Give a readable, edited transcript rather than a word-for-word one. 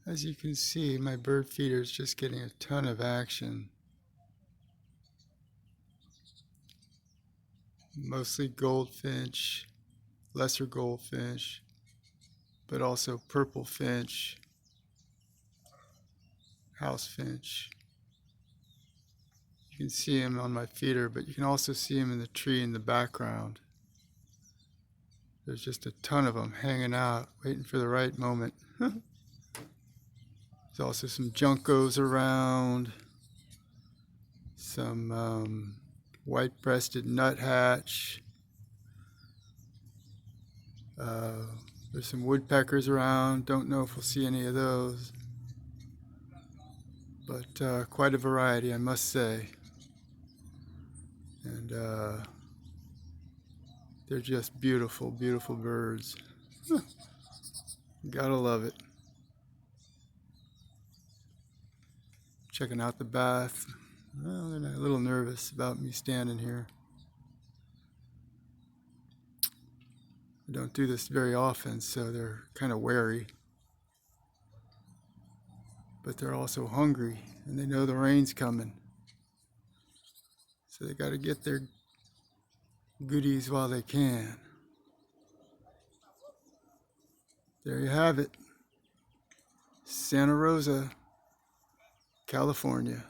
As you can see, my bird feeder is just getting a ton of action. Mostly goldfinch, lesser goldfinch, but also purple finch, house finch. You can see him on my feeder, but you can also see him in the tree in the background. There's just a ton of them hanging out, waiting for the right moment. There's also some juncos around, some white-breasted nuthatch. There's some woodpeckers around. Don't know if we'll see any of those, but quite a variety, I must say. And they're just beautiful, beautiful birds. Gotta love it. Checking out the bath. Well, they're a little nervous about me standing here. I don't do this very often, so they're kind of wary. But they're also hungry, and they know the rain's coming. So they got to get their goodies while they can. There you have it. Santa Rosa, California.